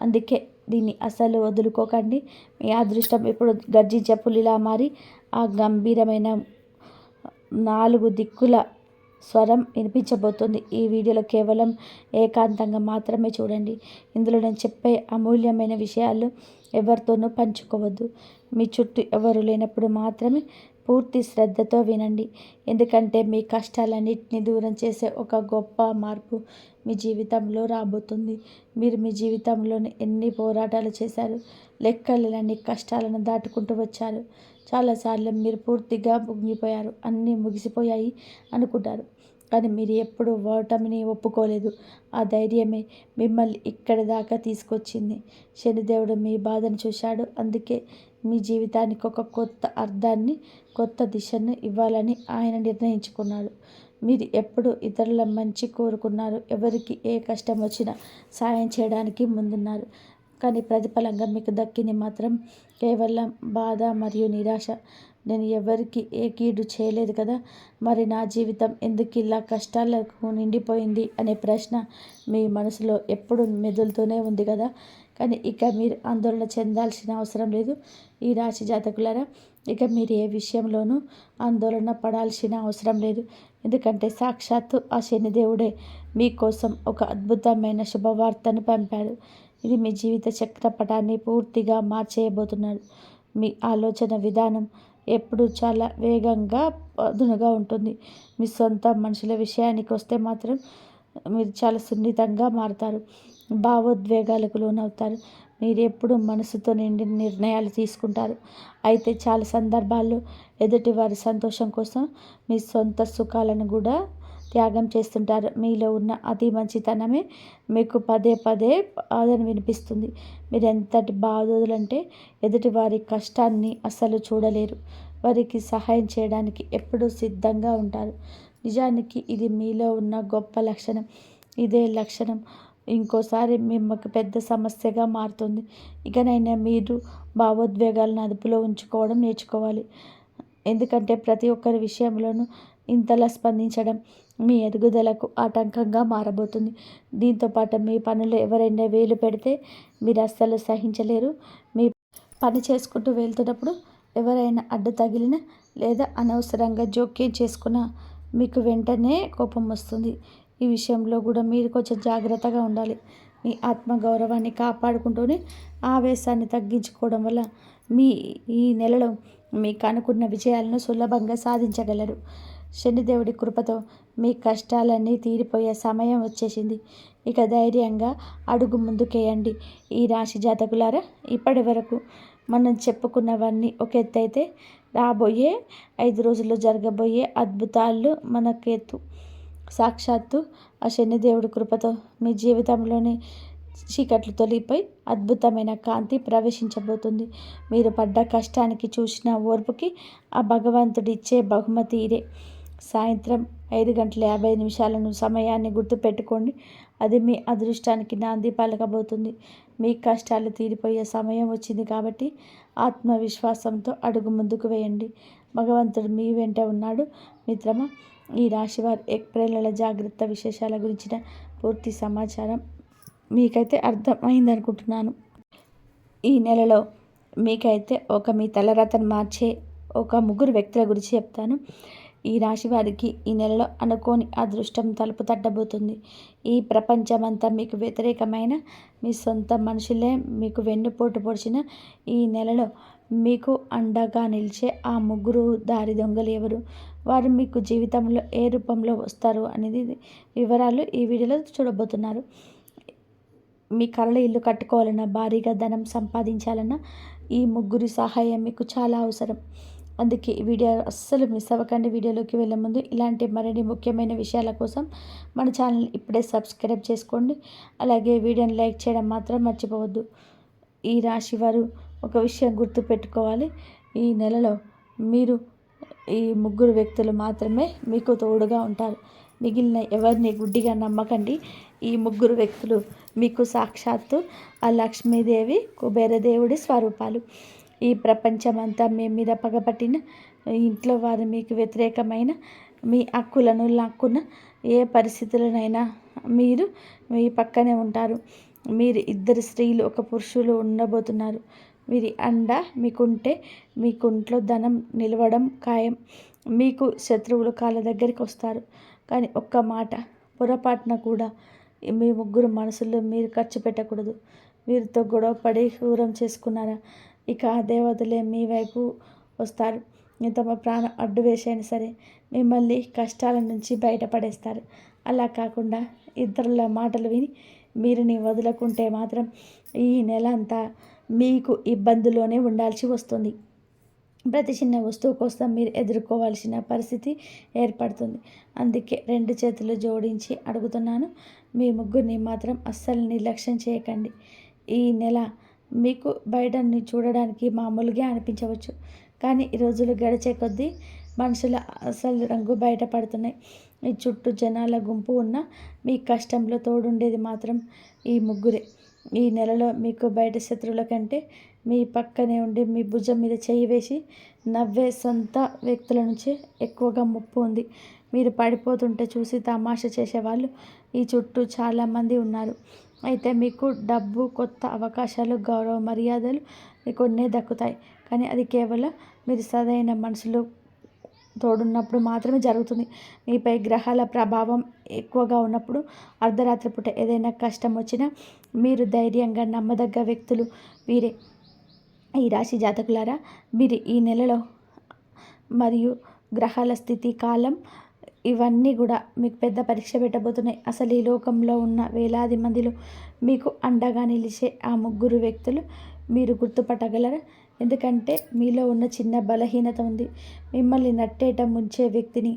అందుకే దీన్ని అసలు వదులుకోకండి. మీ అదృష్టం ఇప్పుడు గర్జించే పులిలా మారి ఆ గంభీరమైన 4 దిక్కుల స్వరం వినిపించబోతుంది. ఈ వీడియోలో కేవలం ఏకాంతంగా మాత్రమే చూడండి. ఇందులో నేను చెప్పే అమూల్యమైన విషయాలు ఎవరితోనూ పంచుకోవద్దు. మీ చుట్టూ ఎవరు లేనప్పుడు మాత్రమే పూర్తి శ్రద్ధతో వినండి. ఎందుకంటే మీ కష్టాలన్నింటినీ దూరం చేసే ఒక గొప్ప మార్పు మీ జీవితంలో రాబోతుంది. మీరు మీ జీవితంలోని ఎన్ని పోరాటాలు చేశారు, లెక్కలేనన్ని కష్టాలను దాటుకుంటూ వచ్చారు. చాలాసార్లు మీరు పూర్తిగా ముగిపోయారు, అన్నీ ముగిసిపోయాయి అనుకుంటారు. కానీ మీరు ఎప్పుడూ ఓటమిని ఒప్పుకోలేదు. ఆ ధైర్యమే మిమ్మల్ని ఇక్కడి దాకా తీసుకొచ్చింది. శనిదేవుడు మీ బాధను చూశాడు. అందుకే మీ జీవితానికి ఒక కొత్త అర్థాన్ని, కొత్త దిశను ఇవ్వాలని ఆయన నిర్ణయించుకున్నాడు. మీరు ఎప్పుడు ఇతరుల మంచి కోరుకున్నారు. ఎవరికి ఏ కష్టం వచ్చినా సాయం చేయడానికి ముందున్నారు. కానీ ప్రతిఫలంగా మీకు దక్కింది మాత్రం కేవలం బాధ మరియు నిరాశ. నేను ఎవరికి ఏ కీడు చేయలేదు కదా, మరి నా జీవితం ఎందుకు ఇలా కష్టాలకు నిండిపోయింది అనే ప్రశ్న మీ మనసులో ఎప్పుడు మెదులుతూనే ఉంది కదా. కానీ ఇక మీరు ఆందోళన చెందాల్సిన అవసరం లేదు. ఈ రాశి జాతకులారా, ఇక మీరు ఏ విషయంలోనూ ఆందోళన పడాల్సిన అవసరం లేదు. ఎందుకంటే సాక్షాత్తు ఆ శనిదేవుడే మీకోసం ఒక అద్భుతమైన శుభవార్తను పంపాడు. ఇది మీ జీవిత చక్రపటాన్ని పూర్తిగా మార్చేయబోతున్నాడు. మీ ఆలోచన విధానం ఎప్పుడు చాలా వేగంగా పదునుగా ఉంటుంది. మీ సొంత మనుషుల విషయానికి వస్తే మాత్రం మీరు చాలా సున్నితంగా మారుతారు. భావోద్వేగాలకు లోనవుతారు. మీరు ఎప్పుడు మనసుతో నిండిన నిర్ణయాలు తీసుకుంటారు. అయితే చాలా సందర్భాల్లో ఎదుటి వారి సంతోషం కోసం మీ సొంత సుఖాలను కూడా త్యాగం చేస్తుంటారు. మీలో ఉన్న అతి మంచితనమే మీకు పదే బాధను వినిపిస్తుంది. మీరు ఎంతటి బాధోదులంటే ఎదుటి వారి కష్టాన్ని అస్సలు చూడలేరు. వారికి సహాయం చేయడానికి ఎప్పుడూ సిద్ధంగా ఉంటారు. నిజానికి ఇది మీలో ఉన్న గొప్ప లక్షణం. ఇదే లక్షణం ఇంకోసారి మిమ్మల్ని పెద్ద సమస్యగా మారుతుంది. ఇకనైనా మీరు భావోద్వేగాలను అదుపులో ఉంచుకోవడం నేర్చుకోవాలి. ఎందుకంటే ప్రతి ఒక్కరి విషయంలోనూ ఇంతలా స్పందించడం మీ ఎదుగుదలకు ఆటంకంగా మారబోతుంది. దీంతోపాటు మీ పనులు ఎవరైనా వేలు పెడితే మీరు అస్సలు సహించలేరు. మీ పని చేసుకుంటూ వెళ్తున్నప్పుడు ఎవరైనా అడ్డు తగిలినా లేదా అనవసరంగా జోక్యం చేసుకున్నా మీకు వెంటనే కోపం వస్తుంది. ఈ విషయంలో కూడా మీరు కొంచెం జాగ్రత్తగా ఉండాలి. మీ ఆత్మగౌరవాన్ని కాపాడుకుంటూనే ఆవేశాన్ని తగ్గించుకోవడం వల్ల ఈ నెలలో మీకు అనుకున్న విజయాలను సులభంగా సాధించగలరు. శనిదేవుడి కృపతో మీ కష్టాలన్నీ తీరిపోయే సమయం వచ్చేసింది. ఇక ధైర్యంగా అడుగు ముందుకేయండి. ఈ రాశి జాతకులారా, ఇప్పటి వరకు మనం చెప్పుకున్నవన్నీ ఒక ఎత్తు అయితే రాబోయే 5 రోజుల్లో జరగబోయే అద్భుతాలు మనకెత్తు. సాక్షాత్తు ఆ శనిదేవుడి కృపతో మీ జీవితంలోని చీకట్లు తొలిగిపోయి అద్భుతమైన కాంతి ప్రవేశించబోతుంది. మీరు పడ్డ కష్టానికి చూసిన ఓర్పుకి ఆ భగవంతుడిచ్చే బహుమతి ఇదే. సాయంత్రం 5:50 సమయాన్ని గుర్తుపెట్టుకోండి. అది మీ అదృష్టానికి నాంది పలకబోతుంది. మీ కష్టాలు తీరిపోయే సమయం వచ్చింది కాబట్టి ఆత్మవిశ్వాసంతో అడుగు ముందుకు వేయండి. భగవంతుడు మీ వెంట ఉన్నాడు. మిత్రమా, ఈ రాశివారి ఏప్రిల్ నెల జాగ్రత్త విశేషాల గురించిన పూర్తి సమాచారం మీకైతే అర్థమైందనుకుంటున్నాను. ఈ నెలలో మీకైతే మీ తలరాతను మార్చే ఒక 3 వ్యక్తుల గురించి చెప్తాను. ఈ రాశి వారికి ఈ నెలలో అనుకోని అదృష్టం తలుపు తట్టబోతుంది. ఈ ప్రపంచమంతా మీకు వ్యతిరేకమైన మీ సొంత మనుషులే మీకు వెన్నుపోటు పొడిచిన ఈ నెలలో మీకు అండగా నిలిచే ఆ 3 దారి దొంగలు ఎవరు, వారు మీకు జీవితంలో ఏ రూపంలో వస్తారు అనేది వివరాలు ఈ వీడియోలో చూడబోతున్నారు. మీ కలల ఇల్లు కట్టుకోవాలన్నా, భారీగా ధనం సంపాదించాలన్నా ఈ 3 సహాయం మీకు చాలా అవసరం. అందుకే ఈ వీడియో అస్సలు మిస్ అవ్వకండి. వీడియోలోకి వెళ్ళే ముందు ఇలాంటి మరిన్ని ముఖ్యమైన విషయాల కోసం మన ఛానల్ ఇప్పుడే సబ్స్క్రైబ్ చేసుకోండి. అలాగే వీడియోని లైక్ చేయడం మాత్రం మర్చిపోవద్దు. ఈ రాశి వారు ఒక విషయం గుర్తుపెట్టుకోవాలి. ఈ నెలలో మీరు ఈ 3 వ్యక్తులు మాత్రమే మీకు తోడుగా ఉంటారు. మిగిలిన ఎవరిని గుడ్డిగా నమ్మకండి. ఈ 3 వ్యక్తులు మీకు సాక్షాత్తు ఆ లక్ష్మీదేవి, కుబేరదేవుడి స్వరూపాలు. ఈ ప్రపంచమంతా మీ మీద పగపట్టిన, ఇంట్లో వారు మీకు వ్యతిరేకమైన, మీ హక్కులను లాక్కున్న ఏ పరిస్థితులనైనా మీరు మీ పక్కనే ఉంటారు. మీరు 2 స్త్రీలు, 1 పురుషులు ఉండబోతున్నారు. వీరి అండ మీకుంటే మీకు ఇంట్లో ధనం నిలవడం ఖాయం. మీకు శత్రువులు కాళ్ళ దగ్గరికి వస్తారు. కానీ ఒక్క మాట, పొరపాటున కూడా మీ 3 మనసుల్లో మీరు ఖర్చు పెట్టకూడదు. వీరితో గొడవపడి దూరం చేసుకున్నారా, ఇక ఆ దేవతలే మీ వైపు వస్తారు. తమ ప్రాణం అడ్డు వేసైనా సరే మిమ్మల్ని కష్టాల నుంచి బయటపడేస్తారు. అలా కాకుండా ఇతరుల మాటలు విని మీరుని వదులుకుంటే మాత్రం ఈ నెల అంతా మీకు ఇబ్బందుల్లోనే ఉండాల్సి వస్తుంది. ప్రతి చిన్న వస్తువు కోసం మీరు ఎదుర్కోవాల్సిన పరిస్థితి ఏర్పడుతుంది. అందుకే 2 చేతులు జోడించి అడుగుతున్నాను, మీ 3 మాత్రం అస్సలు నిర్లక్ష్యం చేయకండి. ఈ నెల మీకు బయటని చూడడానికి మామూలుగా అనిపించవచ్చు, కానీ ఈ రోజులు గడిచే కొద్దీ మనుషుల అసలు రంగు బయటపడుతున్నాయి. మీ చుట్టూ జనాల గుంపు ఉన్న మీ కష్టంలో తోడుండేది మాత్రం ఈ 3. ఈ నెలలో మీకు బయట శత్రువుల కంటే మీ పక్కనే ఉండి మీ భుజం మీద చేయి వేసి నవ్వే సొంత వ్యక్తుల నుంచి ఎక్కువగా ముప్పు ఉంది. మీరు పడిపోతుంటే చూసి తమాషా చేసేవాళ్ళు ఈ చుట్టూ చాలామంది ఉన్నారు. అయితే మీకు డబ్బు, కొత్త అవకాశాలు, గౌరవ మర్యాదలు కొన్నే దక్కుతాయి. కానీ అది కేవలం మీరు సరైన మనసులో తోడున్నప్పుడు మాత్రమే జరుగుతుంది. మీపై గ్రహాల ప్రభావం ఎక్కువగా ఉన్నప్పుడు, అర్ధరాత్రి పూట ఏదైనా కష్టం వచ్చినా మీరు ధైర్యంగా నమ్మదగ్గ వ్యక్తులు వీరే. ఈ రాశి జాతకులారా, మీరు ఈ నెలలో మరియు గ్రహాల స్థితి, కాలం ఇవన్నీ కూడా మీకు పెద్ద పరీక్ష పెట్టబోతున్నాయి. అసలు ఈ లోకంలో ఉన్న వేలాది మందిలో మీకు అండగా నిలిచే ఆ 3 వ్యక్తులు మీరు గుర్తుపట్టగలరా? ఎందుకంటే మీలో ఉన్న చిన్న బలహీనత ఉంది. మిమ్మల్ని నట్టేట ముంచే వ్యక్తిని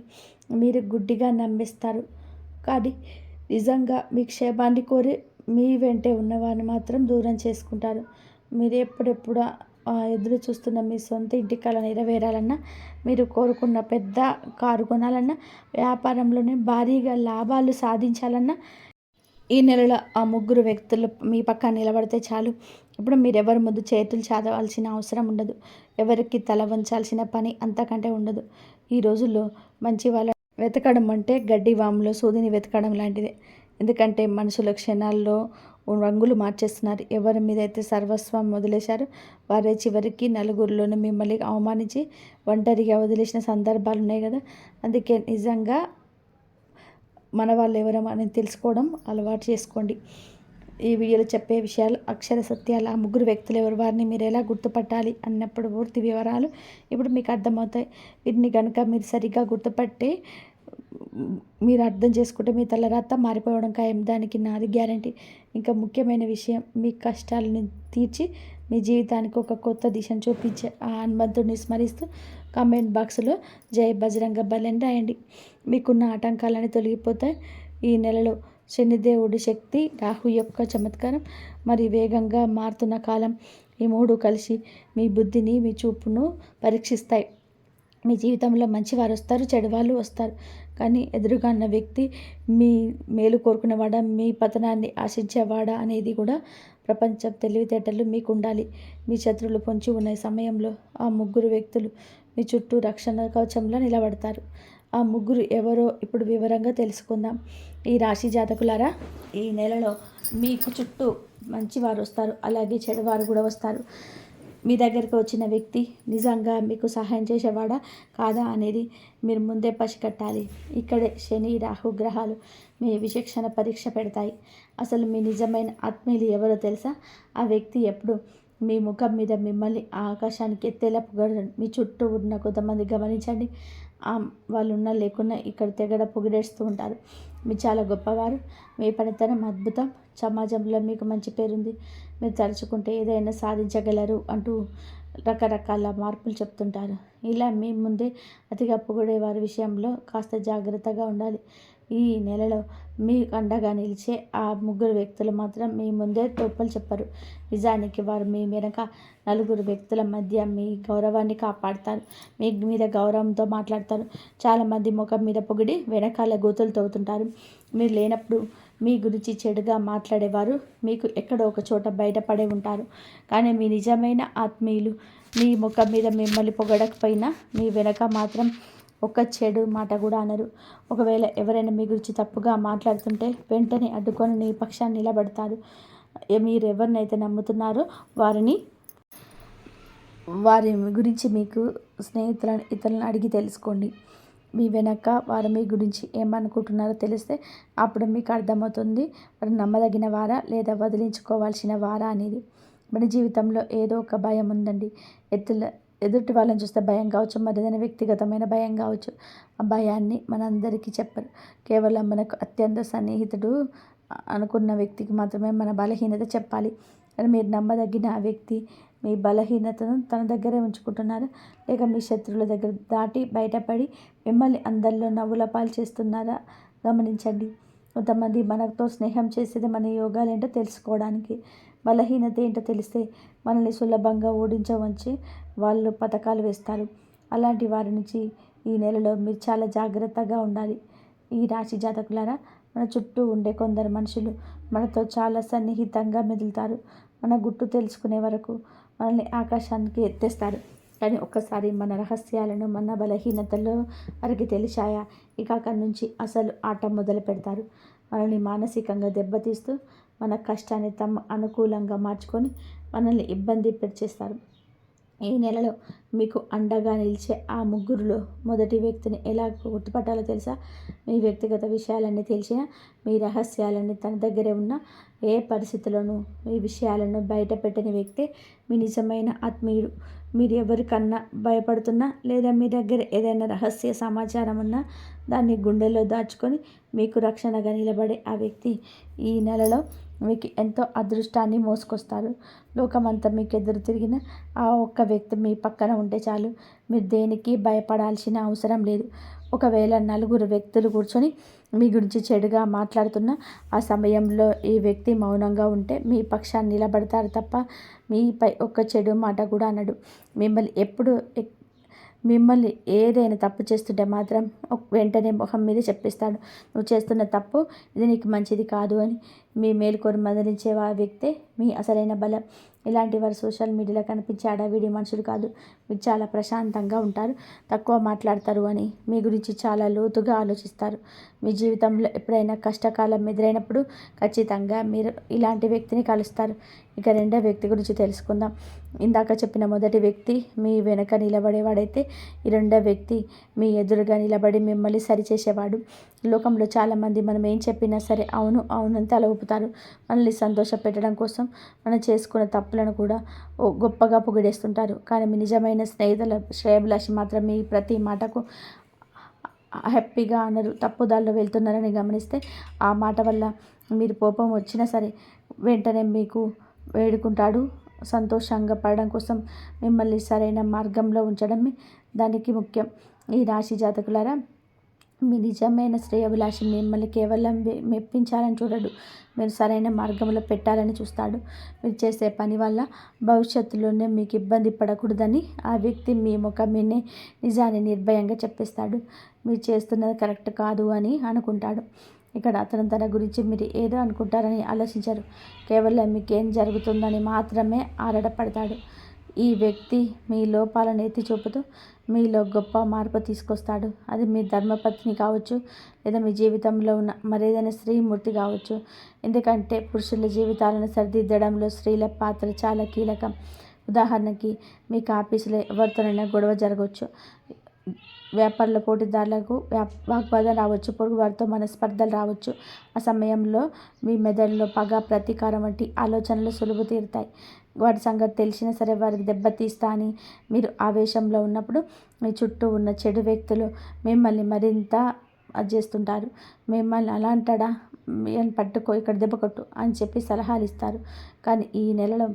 మీరు గుడ్డిగా నమ్మేస్తారు. కానీ నిజంగా మీ క్షేమాన్ని కోరి మీ వెంటే ఉన్నవారిని మాత్రం దూరం చేసుకుంటారు. మీరు ఎప్పుడెప్పుడు ఎదురు చూస్తున్న మీ సొంత ఇంటి కల నెరవేరాలన్నా, మీరు కోరుకున్న పెద్ద కారు కొనాలన్నా, వ్యాపారంలోనే భారీగా లాభాలు సాధించాలన్నా ఈ నెలలో ఆ 3 వ్యక్తులు మీ పక్కన నిలబడితే చాలు. ఇప్పుడు మీరెవరి ముందు చేతులు చాదవలసిన అవసరం ఉండదు. ఎవరికి తల వంచాల్సిన పని అంతకంటే ఉండదు. ఈ రోజుల్లో మంచి వాళ్ళ వెతకడం అంటే గడ్డి వాములో సూదిని వెతకడం లాంటిదే. ఎందుకంటే మనుషుల క్షణాల్లో రంగులు మార్చేస్తున్నారు. ఎవరి మీద అయితే సర్వస్వం వదిలేశారో వారే చివరికి నలుగురిలోనే మిమ్మల్ని అవమానించి ఒంటరిగా వదిలేసిన సందర్భాలు ఉన్నాయి కదా. అందుకే నిజంగా మన వాళ్ళు ఎవరో అని తెలుసుకోవడం అలవాటు చేసుకోండి. ఈ వీడియోలో చెప్పే విషయాలు అక్షర సత్యాలు. ఆ 3 వ్యక్తులు ఎవరు, వారిని మీరు ఎలా గుర్తుపట్టాలి అన్నప్పుడు పూర్తి వివరాలు ఇప్పుడు మీకు అర్థమవుతాయి. వీటిని కనుక మీరు సరిగ్గా గుర్తుపట్టి మీరు అర్థం చేసుకుంటే మీ తలరాత మారిపోవడం ఖాయం. దానికి నాది గ్యారంటీ. ఇంకా ముఖ్యమైన విషయం, మీ కష్టాలను తీర్చి మీ జీవితానికి ఒక కొత్త దిశను చూపించే ఆ హనుమంతుడిని స్మరిస్తూ కామెంట్ బాక్స్లో జై బజరంగ బలి అని రాయండి. మీకున్న ఆటంకాలని తొలగిపోతాయి. ఈ నెలలో శనిదేవుడి శక్తి, రాహు యొక్క చమత్కారం, మరి వేగంగా మారుతున్న కాలం, ఈ 3 కలిసి మీ బుద్ధిని, మీ చూపును పరీక్షిస్తాయి. మీ జీవితంలో మంచి వారు వస్తారు, చెడు వాళ్ళు వస్తారు. కానీ ఎదురుగా ఉన్న వ్యక్తి మీ మేలు కోరుకునేవాడా, మీ పతనాన్ని ఆశించేవాడా అనేది కూడా ప్రపంచం తెలివితేటలు మీకు ఉండాలి. మీ శత్రువులు పొంచి ఉన్న సమయంలో ఆ ముగ్గురు వ్యక్తులు మీ చుట్టూ రక్షణ కవచంలో నిలబడతారు. ఆ ముగ్గురు ఎవరో ఇప్పుడు వివరంగా తెలుసుకుందాం. ఈ రాశి జాతకులారా, ఈ నెలలో మీకు చుట్టూ మంచివారు వస్తారు, అలాగే చెడువారు కూడా వస్తారు. మీ దగ్గరికి వచ్చిన వ్యక్తి నిజంగా మీకు సహాయం చేసేవాడా కాదా అనేది మీరు ముందే పసిగట్టాలి. ఇక్కడే శని రాహు గ్రహాలు మీ విచక్షణ పరీక్ష పెడతాయి. అసలు మీ నిజమైన ఆత్మీయులు ఎవరో తెలుసా? ఆ వ్యక్తి ఎప్పుడు మీ ముఖం మీద మిమ్మల్ని ఆకాశానికి ఎత్తేలా పొగడరు. మీ చుట్టూ ఉన్న కొంతమంది గమనించండి, వాళ్ళు ఉన్నా లేకున్నా ఇక్కడ తెగడ పొగిడేస్తూ ఉంటారు. మీరు చాలా గొప్పవారు, మీ పనితనం అద్భుతం, సమాజంలో మీకు మంచి పేరుంది, మీరు తలుచుకుంటే ఏదైనా సాధించగలరు అంటూ రకరకాల మార్పులు చెప్తుంటారు. ఇలా మీ ముందే అతిగా పొగిడే వారి విషయంలో కాస్త జాగ్రత్తగా ఉండాలి. ఈ నెలలో మీకు అండగా నిలిచే ఆ ముగ్గురు వ్యక్తులు మాత్రం మీ ముందే తోపలు చెప్పరు. నిజానికి వారు మీ వెనక నలుగురు వ్యక్తుల మధ్య మీ గౌరవాన్ని కాపాడతారు. మీ మీద గౌరవంతో మాట్లాడతారు. చాలామంది ముఖం మీద పొగిడి వెనకాల గోతులు తవ్వుతుంటారు. మీరు లేనప్పుడు మీ గురించి చెడుగా మాట్లాడేవారు మీకు ఎక్కడో ఒక చోట బయటపడే ఉంటారు. కానీ మీ నిజమైన ఆత్మీయులు మీ ముఖం మీద మిమ్మల్ని పొగడకపోయినా మీ వెనక మాత్రం ఒక చెడు మాట కూడా అనరు. ఒకవేళ ఎవరైనా మీ గురించి తప్పుగా మాట్లాడుతుంటే వెంటనే అడ్డుకొని మీ పక్షాన్ని నిలబడతారు. మీరు ఎవరినైతే నమ్ముతున్నారో వారి గురించి మీకు స్నేహితులను ఇతరులను అడిగి తెలుసుకోండి. మీ వెనక వారు మీ గురించి ఏమనుకుంటున్నారో తెలిస్తే అప్పుడు మీకు అర్థమవుతుంది వారు నమ్మదగిన వారా లేదా వదిలించుకోవాల్సిన వారా అనేది. మన జీవితంలో ఏదో ఒక భయం ఉందండి. ఎదుటి వాళ్ళని చూస్తే భయం కావచ్చు, మరి ఏదైనా వ్యక్తిగతమైన భయం కావచ్చు. ఆ భయాన్ని మనందరికీ చెప్పరు. కేవలం మనకు అత్యంత సన్నిహితుడు అనుకున్న వ్యక్తికి మాత్రమే మన బలహీనత చెప్పాలి. కానీ మీరు నమ్మదగిన ఆ వ్యక్తి మీ బలహీనతను తన దగ్గరే ఉంచుకుంటున్నారా, లేక మీ శత్రువుల దగ్గర దాటి బయటపడి మిమ్మల్ని అందరిలో నవ్వుల పాలు చేస్తున్నారా గమనించండి. కొంతమంది మనతో స్నేహం చేసేది మన యోగాలు ఏంటో తెలుసుకోవడానికి, బలహీనత ఏంటో తెలిస్తే మనల్ని సులభంగా ఓడించవచ్చు వాళ్ళు పథకాలు వేస్తారు. అలాంటి వారి నుంచి ఈ నెలలో మీరు చాలా జాగ్రత్తగా ఉండాలి. ఈ రాశి జాతకులారా, మన చుట్టూ ఉండే కొందరు మనుషులు మనతో చాలా సన్నిహితంగా మెదులుతారు. మన గుట్టు తెలుసుకునే వరకు మనల్ని ఆకాశానికి ఎత్తేస్తారు. కానీ ఒక్కసారి మన రహస్యాలను, మన బలహీనతల్లో వారికి తెలిసాయా, ఇక అక్కడి నుంచి అసలు ఆట మొదలు పెడతారు. మనల్ని మానసికంగా దెబ్బతీస్తూ మన కష్టాన్ని తమ అనుకూలంగా మార్చుకొని మనల్ని ఇబ్బంది పెట్టేస్తారు. ఈ నెలలో మీకు అండగా నిలిచే ఆ ముగ్గురులో మొదటి వ్యక్తిని ఎలా గుర్తుపట్టాలో తెలుసా? మీ వ్యక్తిగత విషయాలన్నీ తెలిసినా, మీ రహస్యాలన్నీ తన దగ్గరే ఉన్న, ఏ పరిస్థితుల్లోనూ మీ విషయాలను బయట పెట్టని వ్యక్తే మీ నిజమైన ఆత్మీయుడు. మీరు ఎవరికన్నా భయపడుతున్నా లేదా మీ దగ్గర ఏదైనా రహస్య సమాచారం ఉన్నా దాన్ని గుండెల్లో దాచుకొని మీకు రక్షణగా నిలబడే ఆ వ్యక్తి ఈ నెలలో మీకు ఎంతో అదృష్టాన్ని మోసుకొస్తారు. లోకమంతా మీకు ఎదురు తిరిగిన ఆ ఒక్క వ్యక్తి మీ పక్కన ఉంటే చాలు, మీరు దేనికి భయపడాల్సిన అవసరం లేదు. ఒకవేళ నలుగురు వ్యక్తులు కూర్చొని మీ గురించి చెడుగా మాట్లాడుతున్న ఆ సమయంలో ఈ వ్యక్తి మౌనంగా ఉంటే మీ పక్షాన్ని నిలబడతారు తప్ప మీపై ఒక్క చెడు మాట కూడా అనడు. మిమ్మల్ని ఏదైనా తప్పు చేస్తుంటే మాత్రం వెంటనే మొహం మీద చెప్పిస్తాడు, నువ్వు చేస్తున్న తప్పు, ఇది నీకు మంచిది కాదు అని. మీ మేలుకొని మందలించే ఆ వ్యక్తే మీ అసలైన బలం. ఇలాంటి వారు సోషల్ మీడియాలో కనిపించే అడవిడి మనుషులు కాదు. మీరు చాలా ప్రశాంతంగా ఉంటారు, తక్కువ మాట్లాడతారు అని మీ గురించి చాలా లోతుగా ఆలోచిస్తారు. మీ జీవితంలో ఎప్పుడైనా కష్టకాలం ఎదురైనప్పుడు ఖచ్చితంగా మీరు ఇలాంటి వ్యక్తిని కలుస్తారు. ఇక రెండో వ్యక్తి గురించి తెలుసుకుందాం. ఇందాక చెప్పిన మొదటి వ్యక్తి మీ వెనక నిలబడేవాడైతే ఈ రెండో వ్యక్తి మీ ఎదురుగా నిలబడి మిమ్మల్ని సరిచేసేవాడు. లోకంలో చాలామంది మనం ఏం చెప్పినా సరే అవును అవునంత తల ఊపుతారు. మనల్ని సంతోష పెట్టడం కోసం మనం చేసుకున్న తప్పులను కూడా గొప్పగా పొగిడేస్తుంటారు. కానీ మీ నిజమైన స్నేహితుల శ్రేయభిలాషి మాత్రం మీ ప్రతి మాటకు హ్యాపీగా అనరు, తప్పుదారిలో వెళ్తున్నారని గమనిస్తే ఆ మాట వల్ల మీరు కోపం వచ్చినా సరే వెంటనే మీకు వేడుకుంటాడు. సంతోషంగా పడడం కోసం మిమ్మల్ని సరైన మార్గంలో ఉంచడమే దానికి ముఖ్యం. ఈ రాశి జాతకులారా, మీ నిజమైన శ్రేయోభిలాషి మిమ్మల్ని కేవలం మెప్పించాలని చూడడు, మీరు సరైన మార్గంలో పెట్టాలని చూస్తాడు. మీరు చేసే పని వల్ల భవిష్యత్తులోనే మీకు ఇబ్బంది పడకూడదని ఆ వ్యక్తి మీ ముఖం మీనే నిజాన్ని నిర్భయంగా చెప్పేస్తాడు. మీరు చేస్తున్నది కరెక్ట్ కాదు అని అనుకుంటాడు. ఇక్కడ అతను తన గురించి మీరు ఏదో అనుకుంటారని ఆలోచించరు, కేవలం మీకేం జరుగుతుందని మాత్రమే ఆరాటపడతాడు. ఈ వ్యక్తి మీ లోపాలను ఎత్తి చూపుతూ మీలో గొప్ప మార్పు తీసుకొస్తాడు. అది మీ ధర్మపత్ని కావచ్చు, లేదా మీ జీవితంలో ఉన్న మరేదైనా స్త్రీమూర్తి కావచ్చు. ఎందుకంటే పురుషుల జీవితాలను సరిదిద్దడంలో స్త్రీల పాత్ర చాలా కీలకం. ఉదాహరణకి మీకు ఆఫీసులో ఎవరితోనైనా గొడవ జరగవచ్చు, వ్యాపారుల పోటీదారులకు వాగ్వాదం రావచ్చు, పొరుగు వారితో మనస్పర్ధలు రావచ్చు. ఆ సమయంలో మీ మెదడులో పగ, ప్రతీకారం వంటి ఆలోచనలు సులువు తీరుతాయి. వాటి సంగతి తెలిసినా సరే వారికి దెబ్బతీస్తా అని మీరు ఆవేశంలో ఉన్నప్పుడు మీ చుట్టూ ఉన్న చెడు వ్యక్తులు మిమ్మల్ని మరింత చేస్తుంటారు. మిమ్మల్ని అలా అంటాడా, ఏం పట్టుకో, ఇక్కడ దెబ్బ కొట్టు అని చెప్పి సలహాలు ఇస్తారు. కానీ ఈ నెలలో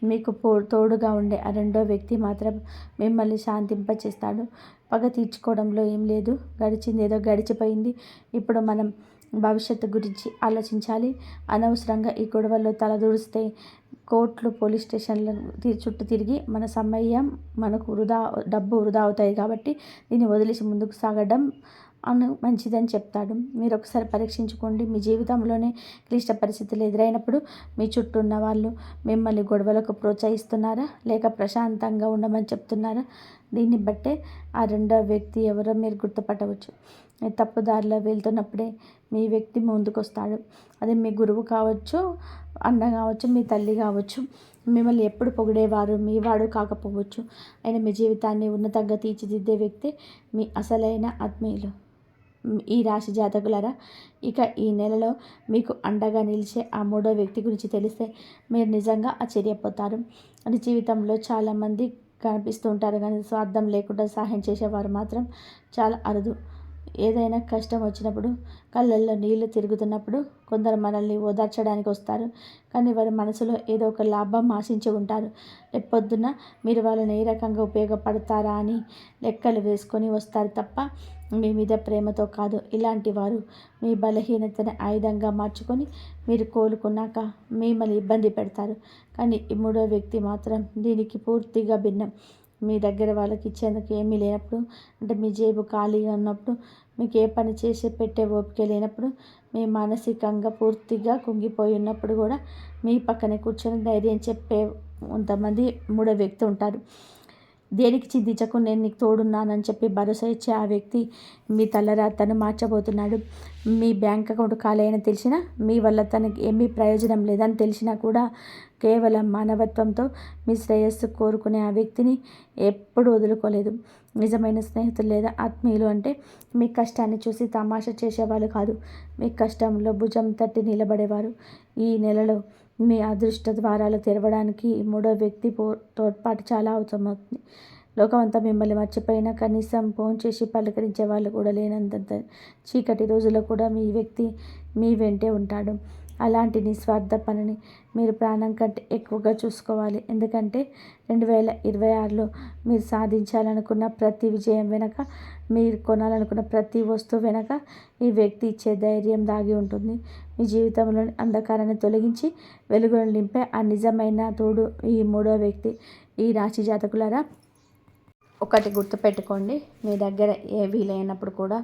మీకు తోడుగా ఉండే ఆ రెండో వ్యక్తి మాత్రం మిమ్మల్ని శాంతింపచేస్తాడు. పగ తీర్చుకోవడంలో ఏం లేదు, గడిచింది ఏదో గడిచిపోయింది. ఇప్పుడు మనం భవిష్యత్తు గురించి ఆలోచించాలి. అనవసరంగా ఈ గొడవల్లో తలదూరిస్తే కోర్టులు, పోలీస్ స్టేషన్ల చుట్టూ తిరిగి మన సమయం, మనకు డబ్బు వృధా అవుతాయి. కాబట్టి దీన్ని వదిలేసి ముందుకు సాగడం మంచిదని చెప్తాడు. మీరు ఒకసారి పరీక్షించుకోండి. మీ జీవితంలోనే క్లిష్ట పరిస్థితులు ఎదురైనప్పుడు మీ చుట్టూ ఉన్న వాళ్ళు మిమ్మల్ని గొడవలకు ప్రోత్సహిస్తున్నారా, లేక ప్రశాంతంగా ఉండమని చెప్తున్నారా? దీన్ని బట్టే ఆ రెండో వ్యక్తి ఎవరో మీరు గుర్తుపట్టవచ్చు. తప్పుదారిలో వెళ్తున్నప్పుడే మీ వ్యక్తి ముందుకొస్తాడు. అది మీ గురువు కావచ్చు, అన్న కావచ్చు, మీ తల్లి కావచ్చు. మిమ్మల్ని ఎప్పుడు పొగిడేవారు మీ వాడు కాకపోవచ్చు. అయినా మీ జీవితాన్ని ఉన్నతంగా తీర్చిదిద్దే వ్యక్తి మీ అసలైన ఆత్మీయులు. ఈ రాశి జాతకులారా, ఇక ఈ నెలలో మీకు అండగా నిలిచే ఆ మూడో వ్యక్తి గురించి తెలిస్తే మీరు నిజంగా ఆశ్చర్యపోతారు. అది జీవితంలో చాలామంది కనిపిస్తూ ఉంటారు, కానీ స్వార్థం లేకుండా సహాయం చేసేవారు మాత్రం చాలా అరుదు. ఏదైనా కష్టం వచ్చినప్పుడు, కళ్ళల్లో నీళ్లు తిరుగుతున్నప్పుడు కొందరు మనల్ని ఓదార్చడానికి వస్తారు. కానీ వారి మనసులో ఏదో ఒక లాభం ఆశించి ఉంటారు. రేపొద్దున మీరు వాళ్ళని ఏ రకంగా ఉపయోగపడతారా అని లెక్కలు వేసుకొని వస్తారు తప్ప మీ మీద ప్రేమతో కాదు. ఇలాంటి వారు మీ బలహీనతని ఆయుధంగా మార్చుకొని మీరు కోలుకున్నాక మిమ్మల్ని ఇబ్బంది పెడతారు. కానీ ఈ మూడో వ్యక్తి మాత్రం దీనికి పూర్తిగా భిన్నం. మీ దగ్గర వాళ్ళకి ఇచ్చేందుకు ఏమీ లేనప్పుడు, అంటే మీ జేబు ఖాళీగా ఉన్నప్పుడు, మీకు ఏ పని చేసి పెట్టే ఓపిక లేనప్పుడు, మీ మానసికంగా పూర్తిగా కుంగిపోయి ఉన్నప్పుడు కూడా మీ పక్కనే కూర్చొని ధైర్యం చెప్పే కొంతమంది మూడో వ్యక్తి ఉంటారు. దేనికి చింతించకు, నేను నీకు తోడున్నానని చెప్పి భరోసా ఇచ్చే ఆ వ్యక్తి మీ తలరాతను మార్చబోతున్నాడు. మీ బ్యాంక్ అకౌంట్ ఖాళీ అయినా తెలిసినా, మీ వల్ల తనకి ఏమీ ప్రయోజనం లేదని తెలిసినా కూడా కేవలం మానవత్వంతో మీ శ్రేయస్సు కోరుకునే ఆ వ్యక్తిని ఎప్పుడూ వదులుకోలేదు. నిజమైన స్నేహితులు లేదా ఆత్మీయులు అంటే మీ కష్టాన్ని చూసి తమాషా చేసేవాళ్ళు కాదు, మీ కష్టంలో భుజం తట్టి నిలబడేవారు. ఈ నెలలో మీ అదృష్ట ద్వారాలు తెరవడానికి మూడో వ్యక్తి తోడ్పాటు చాలా అవసరమవుతుంది. లోకమంతా మిమ్మల్ని మర్చిపోయినా కనీసం ఫోన్ చేసి పలకరించే వాళ్ళు కూడా లేనంత చీకటి రోజుల్లో కూడా మీ వ్యక్తి మీ వెంటే ఉంటాడు. అలాంటి నిస్వార్థ పనిని మీరు ప్రాణం కంటే ఎక్కువగా చూసుకోవాలి. ఎందుకంటే 2026లో మీరు సాధించాలనుకున్న ప్రతి విజయం వెనక, మీరు కొనాలనుకున్న ప్రతి వస్తువు వెనక ఈ వ్యక్తి ఇచ్చే ధైర్యం దాగి ఉంటుంది. మీ జీవితంలోని అంధకారాన్ని తొలగించి వెలుగును నింపే ఆ నిజమైన తోడు ఈ మూడో వ్యక్తి. ఈ రాశి జాతకులారా, ఒకటి గుర్తుపెట్టుకోండి, మీ దగ్గర ఏ వీలైనప్పుడు కూడా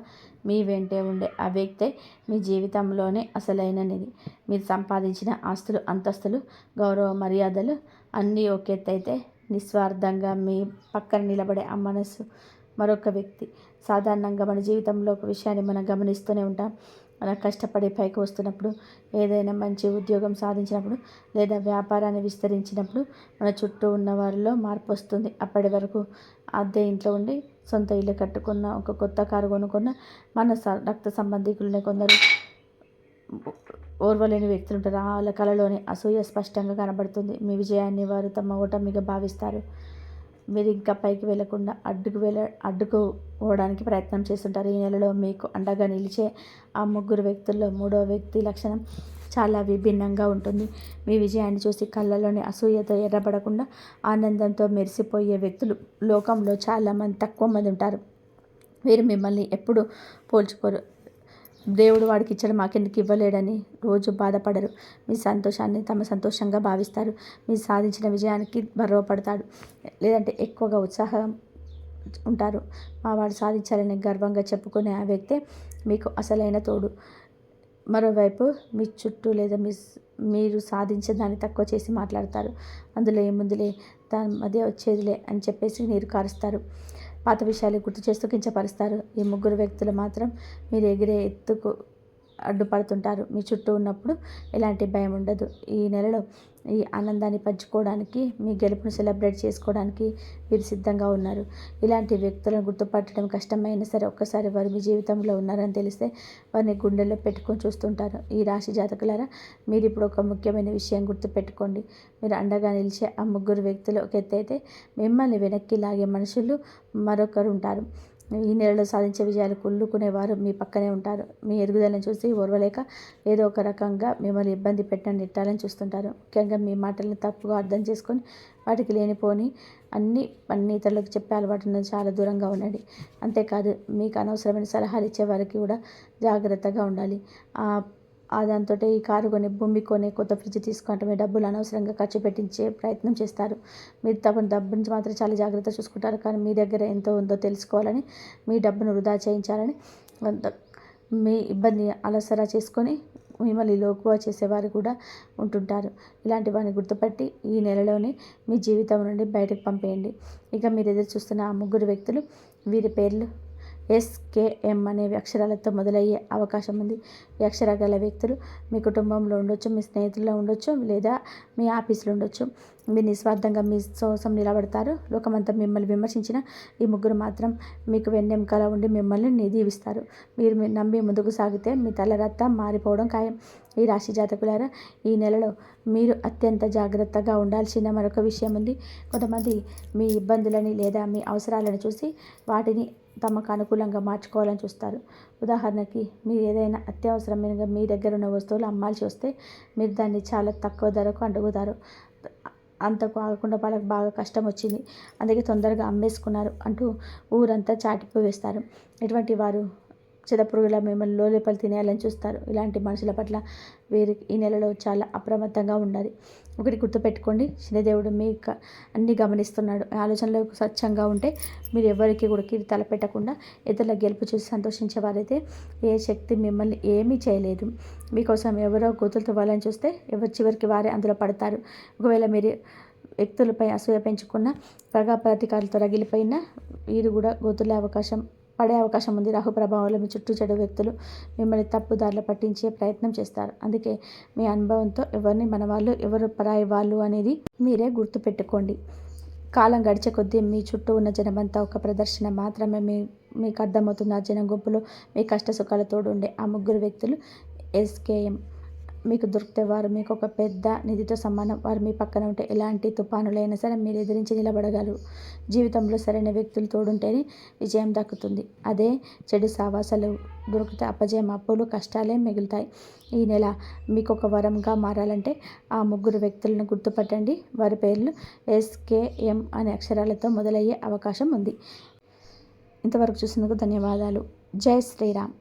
మీ వెంటే ఉండే ఆ వ్యక్తే మీ జీవితంలోనే అసలైన నిధి. మీరు సంపాదించిన ఆస్తులు, అంతస్తులు, గౌరవ మర్యాదలు అన్నీ ఒక ఎత్తు అయితే, నిస్వార్థంగా మీ పక్కన నిలబడే ఆ మనసు మరొక వ్యక్తి. సాధారణంగా మన జీవితంలో ఒక విషయాన్ని మనం గమనిస్తూనే ఉంటాం. మనం కష్టపడి పైకి వస్తున్నప్పుడు, ఏదైనా మంచి ఉద్యోగం సాధించినప్పుడు, లేదా వ్యాపారాన్ని విస్తరించినప్పుడు మన చుట్టూ ఉన్న వారిలో మార్పు వస్తుంది. అప్పటి వరకు అద్దె ఇంట్లో ఉండి సొంత ఇల్లు కట్టుకున్న, ఒక కొత్త కారు కొనుక్కున్న మన రక్త సంబంధికులనే కొందరు ఓర్వలేని వ్యక్తులు ఉంటారు. వాళ్ళ కళలోని అసూయ స్పష్టంగా కనబడుతుంది. మీ విజయాన్ని వారు తమ ఓటమిగా భావిస్తారు. మీరు ఇంకా పైకి వెళ్లకుండా అడ్డుకోవడానికి ప్రయత్నం చేస్తుంటారు. ఈ నెలలో మీకు అండగా నిలిచే ఆ ముగ్గురు వ్యక్తుల్లో మూడో వ్యక్తి లక్షణం చాలా విభిన్నంగా ఉంటుంది. మీ విజయాన్ని చూసి కళ్ళలోని అసూయతో ఎర్రబడకుండా ఆనందంతో మెరిసిపోయే వ్యక్తులు లోకంలో చాలామంది తక్కువ మంది ఉంటారు. వీరు మిమ్మల్ని ఎప్పుడు పోల్చుకోరు. దేవుడు వాడికి ఇచ్చాడు మాకెందుకు ఇవ్వలేడని రోజు బాధపడరు. మీ సంతోషాన్ని తమ సంతోషంగా భావిస్తారు. మీరు సాధించిన విజయానికి గర్వపడతాడు, లేదంటే ఎక్కువగా ఉత్సాహం ఉంటారు. మా వాడు సాధించాలని గర్వంగా చెప్పుకునే ఆ వ్యక్తే మీకు అసలైన తోడు. మరోవైపు మీ చుట్టూ లేదా మీరు సాధించే దాన్ని తక్కువ చేసి మాట్లాడతారు. అందులో ఏముందిలే, దాని మధ్య వచ్చేదిలే అని చెప్పేసి నీరు కారుస్తారు. పాత విషయాలు గుర్తు చేస్తూ కించపరుస్తారు. ఈ ముగ్గురు వ్యక్తులు మాత్రం మీరు ఎగిరే ఎత్తుకు అడ్డుపడుతుంటారు. మీ చుట్టూ ఉన్నప్పుడు ఎలాంటి భయం ఉండదు. ఈ నెలలో ఈ ఆనందాన్ని పంచుకోవడానికి, మీ గెలుపును సెలబ్రేట్ చేసుకోవడానికి మీరు సిద్ధంగా ఉన్నారు. ఇలాంటి వ్యక్తులను గుర్తుపట్టడం కష్టమైనా సరే ఒక్కసారి వారు మీ జీవితంలో ఉన్నారని తెలిస్తే వారిని గుండెల్లో పెట్టుకొని చూస్తుంటారు. ఈ రాశి జాతకులారా, మీరు ఇప్పుడు ఒక ముఖ్యమైన విషయం గుర్తుపెట్టుకోండి. మీరు అండగా నిలిచే ఆ ముగ్గురు వ్యక్తులు ఒక ఎత్తు అయితే, మిమ్మల్ని వెనక్కి లాగే మనుషులు మరొకరు ఉంటారు. ఈ నెలలో సాధించే విజయాలు కుళ్ళుకునేవారు మీ పక్కనే ఉంటారు. మీ ఎదుగుదలను చూసి ఓర్వలేక ఏదో ఒక రకంగా మిమ్మల్ని ఇబ్బంది పెట్టిన నెట్టాలని చూస్తుంటారు. ముఖ్యంగా మీ మాటలను తప్పుగా అర్థం చేసుకొని వాటికి లేనిపోని అన్ని ఇతరులకు చెప్పే అలవాటు నుంచి చాలా దూరంగా ఉండండి. అంతేకాదు, మీకు అనవసరమైన సలహాలు ఇచ్చే వారికి కూడా జాగ్రత్తగా ఉండాలి. దాంతో ఈ కారు కొని, భూమి కొని, కొత్త ఫ్రిడ్జ్ తీసుకుంటే మీ డబ్బులు అనవసరంగా ఖర్చు పెట్టించే ప్రయత్నం చేస్తారు. మీరు డబ్బు నుంచి మాత్రం చాలా జాగ్రత్త చూసుకుంటారు. కానీ మీ దగ్గర ఎంతో ఉందో తెలుసుకోవాలని, మీ డబ్బును వృధా చేయించాలని, మీ ఇబ్బంది అలసరా చేసుకొని మిమ్మల్ని లోకువ చేసేవారు కూడా ఉంటుంటారు. ఇలాంటి వారిని గుర్తుపట్టి ఈ నెలలోనే మీ జీవితం నుండి బయటకు పంపేయండి. ఇక మీరు ఎదురు చూస్తున్న ఆ ముగ్గురు వ్యక్తులు, వీరి పేర్లు SKM అనే అక్షరాలతో మొదలయ్యే అవకాశం ఉంది. ఈ అక్షరాలు గల వ్యక్తులు మీ కుటుంబంలో ఉండొచ్చు, మీ స్నేహితుల్లో ఉండొచ్చు, లేదా మీ ఆఫీసులో ఉండొచ్చు. మీరు నిస్వార్థంగా మీ కోసం నిలబడతారు. లోకమంతా మిమ్మల్ని విమర్శించిన ఈ ముగ్గురు మాత్రం మీకు వెన్నెముకలా ఉండి మిమ్మల్ని దీవిస్తారు. మీరు నమ్మి ముందుకు సాగితే మీ తలరాత మారిపోవడం ఖాయం. ఈ రాశి జాతకులారా, ఈ నెలలో మీరు అత్యంత జాగ్రత్తగా ఉండాల్సిన మరొక విషయం ఉంది. కొంతమంది మీ ఇబ్బందులని లేదా మీ అవసరాలను చూసి వాటిని తమకు అనుకూలంగా మార్చుకోవాలని చూస్తారు. ఉదాహరణకి, మీరు ఏదైనా అత్యవసరమైన మీ దగ్గర ఉన్న వస్తువులు అమ్మాల్సి వస్తే మీరు దాన్ని చాలా తక్కువ ధరకు అడుగుతారు. అంతకు ఆగకుండా వాళ్ళకి బాగా కష్టం వచ్చింది, అందుకే తొందరగా అమ్మేసుకున్నారు అంటూ ఊరంతా చాటిపోయి వేస్తారు. ఇటువంటి వారు చిదపురుగులా మిమ్మల్ని లోపలి తినేయాలని చూస్తారు. ఇలాంటి మనుషుల పట్ల వీరికి ఈ నెలలో చాలా అప్రమత్తంగా ఉండాలి. ఒకటి గుర్తుపెట్టుకోండి, శనిదేవుడు మీ అన్ని గమనిస్తున్నాడు. ఆలోచనలు స్వచ్ఛంగా ఉంటే మీరు ఎవరికి కూడా తలపెట్టకుండా ఇతరుల గెలుపు చూసి సంతోషించేవారైతే ఏ శక్తి మిమ్మల్ని ఏమీ చేయలేదు. మీకోసం ఎవరో గోతులు తవ్వాలని చూస్తే చివరికి వారే అందులో పడతారు. ఒకవేళ మీరు వ్యక్తులపై అసూయ పెంచుకున్న, పగ ప్రతీకారాలతో రగిలిపోయినా వీరు కూడా పడే అవకాశం ఉంది. రాహు ప్రభావంలో మీ చుట్టూ చెడు వ్యక్తులు మిమ్మల్ని తప్పుదారిలో పట్టించే ప్రయత్నం చేస్తారు. అందుకే మీ అనుభవంతో ఎవరిని మన వాళ్ళు, ఎవరు పరాయి వాళ్ళు అనేది మీరే గుర్తుపెట్టుకోండి. కాలం గడిచే కొద్దీ మీ చుట్టూ ఉన్న జనమంతా ఒక ప్రదర్శన మాత్రమే. మీకు అర్థమవుతుంది. ఆ జనం గుంపులో మీ కష్ట సుఖాల తోడు ఉండే ఆ ముగ్గురు వ్యక్తులు SKM. మీకు దొరికితే వారు మీకు ఒక పెద్ద నిధితో సమానం. వారు మీ పక్కన ఉంటే ఎలాంటి తుఫానులైనా సరే మీరు ఎదిరించి నిలబడగలరు. జీవితంలో సరైన వ్యక్తులు తోడుంటేనే విజయం దక్కుతుంది. అదే చెడు సావాసాలు దొరికితే అపజయం, అప్పులు, కష్టాలే మిగులుతాయి. ఈ నెల మీకు ఒక వరంగా మారాలంటే ఆ ముగ్గురు వ్యక్తులను గుర్తుపట్టండి. వారి పేర్లు SKM అనే అక్షరాలతో మొదలయ్యే అవకాశం ఉంది. ఇంతవరకు చూసినందుకు ధన్యవాదాలు. జై శ్రీరామ్.